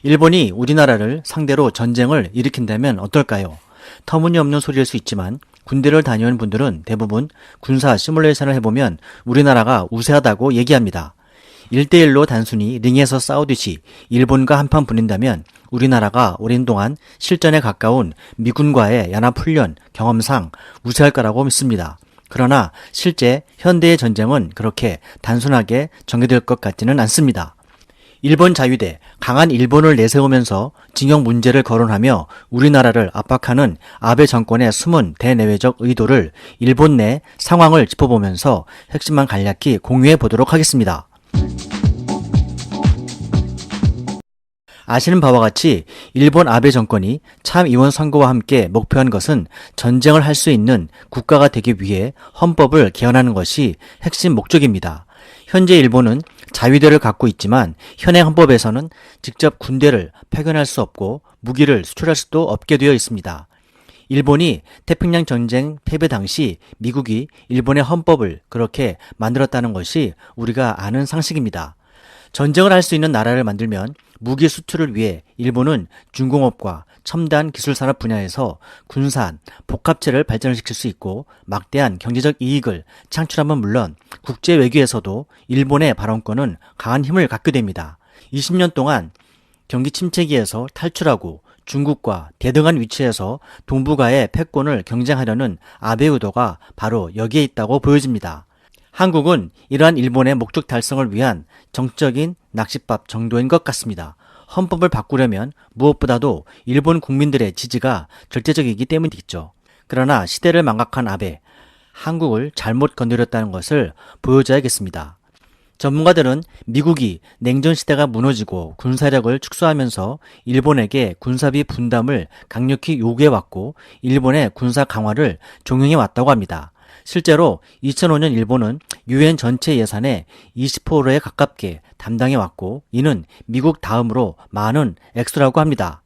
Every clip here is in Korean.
일본이 우리나라를 상대로 전쟁을 일으킨다면 어떨까요? 터무니없는 소리일 수 있지만 군대를 다녀온 분들은 대부분 군사 시뮬레이션을 해보면 우리나라가 우세하다고 얘기합니다. 1대1로 단순히 링에서 싸우듯이 일본과 한판 붙는다면 우리나라가 오랜 동안 실전에 가까운 미군과의 연합훈련 경험상 우세할 거라고 믿습니다. 그러나 실제 현대의 전쟁은 그렇게 단순하게 전개될 것 같지는 않습니다. 일본 자위대, 강한 일본을 내세우면서 징용 문제를 거론하며 우리나라를 압박하는 아베 정권의 숨은 대내외적 의도를 일본 내 상황을 짚어보면서 핵심만 간략히 공유해 보도록 하겠습니다. 아시는 바와 같이 일본 아베 정권이 참의원 선거와 함께 목표한 것은 전쟁을 할 수 있는 국가가 되기 위해 헌법을 개헌하는 것이 핵심 목적입니다. 현재 일본은 자위대를 갖고 있지만 현행 헌법에서는 직접 군대를 파견할 수 없고 무기를 수출할 수도 없게 되어 있습니다. 일본이 태평양 전쟁 패배 당시 미국이 일본의 헌법을 그렇게 만들었다는 것이 우리가 아는 상식입니다. 전쟁을 할 수 있는 나라를 만들면 무기 수출을 위해 일본은 중공업과 첨단 기술 산업 분야에서 군산, 복합체를 발전시킬 수 있고 막대한 경제적 이익을 창출하면 물론 국제 외교에서도 일본의 발언권은 강한 힘을 갖게 됩니다. 20년 동안 경기 침체기에서 탈출하고 중국과 대등한 위치에서 동북아의 패권을 경쟁하려는 아베 의도가 바로 여기에 있다고 보여집니다. 한국은 이러한 일본의 목적 달성을 위한 정적인 낚싯밥 정도인 것 같습니다. 헌법을 바꾸려면 무엇보다도 일본 국민들의 지지가 절대적이기 때문이겠죠. 그러나 시대를 망각한 아베, 한국을 잘못 건드렸다는 것을 보여줘야겠습니다. 전문가들은 미국이 냉전 시대가 무너지고 군사력을 축소하면서 일본에게 군사비 분담을 강력히 요구해왔고 일본의 군사 강화를 종용해왔다고 합니다. 실제로 2005년 일본은 유엔 전체 예산의 20%에 가깝게 담당해왔고 이는 미국 다음으로 많은 액수라고 합니다.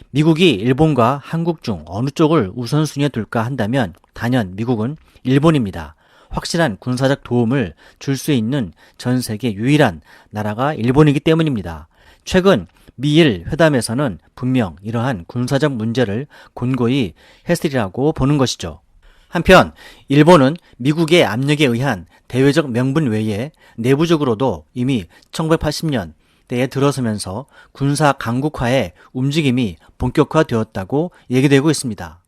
미국이 일본과 한국 중 어느 쪽을 우선순위에 둘까 한다면 단연 미국은 일본입니다. 확실한 군사적 도움을 줄 수 있는 전 세계 유일한 나라가 일본이기 때문입니다. 최근 미일 회담에서는 분명 이러한 군사적 문제를 권고히 했으리라고 보는 것이죠. 한편 일본은 미국의 압력에 의한 대외적 명분 외에 내부적으로도 이미 1980년대에 들어서면서 군사 강국화의 움직임이 본격화되었다고 얘기되고 있습니다.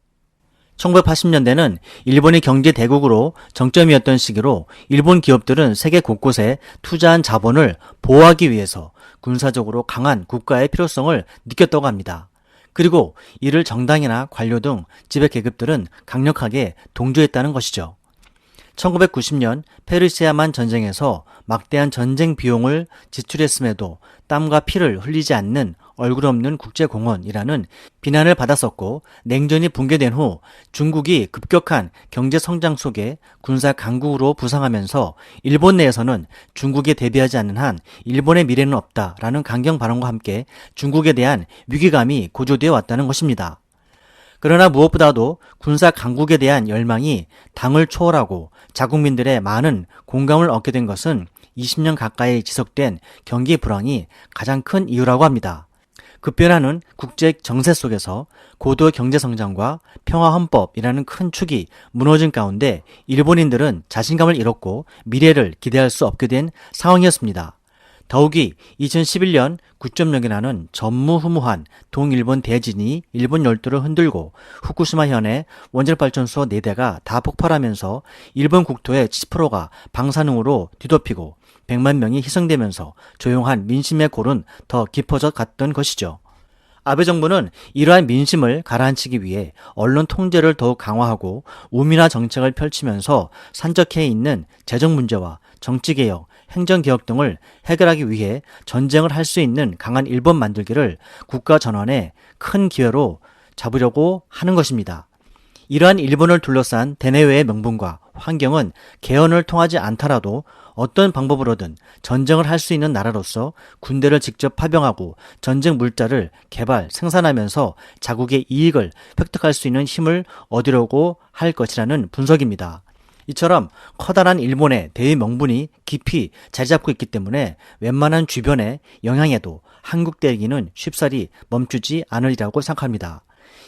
1980년대는 일본이 경제 대국으로 정점이었던 시기로 일본 기업들은 세계 곳곳에 투자한 자본을 보호하기 위해서 군사적으로 강한 국가의 필요성을 느꼈다고 합니다. 그리고 이를 정당이나 관료 등 지배 계급들은 강력하게 동조했다는 것이죠. 1990년 페르시아만 전쟁에서 막대한 전쟁 비용을 지출했음에도 땀과 피를 흘리지 않는 얼굴 없는 국제공헌이라는 비난을 받았었고 냉전이 붕괴된 후 중국이 급격한 경제 성장 속에 군사 강국으로 부상하면서 일본 내에서는 중국에 대비하지 않는 한 일본의 미래는 없다라는 강경 발언과 함께 중국에 대한 위기감이 고조되어 왔다는 것입니다. 그러나 무엇보다도 군사 강국에 대한 열망이 당을 초월하고 자국민들의 많은 공감을 얻게 된 것은 20년 가까이 지속된 경기 불황이 가장 큰 이유라고 합니다. 급변하는 국제 정세 속에서 고도 경제 성장과 평화 헌법이라는 큰 축이 무너진 가운데 일본인들은 자신감을 잃었고 미래를 기대할 수 없게 된 상황이었습니다. 더욱이 2011년 9.0이라는 전무후무한 동일본 대진이 일본 열도를 흔들고 후쿠시마현의 원자력발전소 4대가 다 폭발하면서 일본 국토의 70%가 방사능으로 뒤덮이고 100만 명이 희생되면서 조용한 민심의 골은 더 깊어져 갔던 것이죠. 아베 정부는 이러한 민심을 가라앉히기 위해 언론 통제를 더욱 강화하고 우민화 정책을 펼치면서 산적해 있는 재정 문제와 정치개혁, 행정개혁 등을 해결하기 위해 전쟁을 할 수 있는 강한 일본 만들기를 국가 전환의 큰 기회로 잡으려고 하는 것입니다. 이러한 일본을 둘러싼 대내외의 명분과 환경은 개헌을 통하지 않더라도 어떤 방법으로든 전쟁을 할 수 있는 나라로서 군대를 직접 파병하고 전쟁 물자를 개발, 생산하면서 자국의 이익을 획득할 수 있는 힘을 얻으려고 할 것이라는 분석입니다. 이처럼 커다란 일본의 대의 명분이 깊이 자리 잡고 있기 때문에 웬만한 주변의 영향에도 한국 때리기는 쉽사리 멈추지 않으리라고 생각합니다.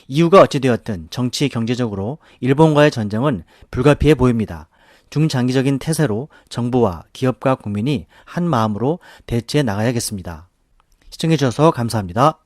이유가 어찌되었든 정치 경제적으로 일본과의 전쟁은 불가피해 보입니다. 중장기적인 태세로 정부와 기업과 국민이 한 마음으로 대처해 나가야겠습니다. 시청해 주셔서 감사합니다.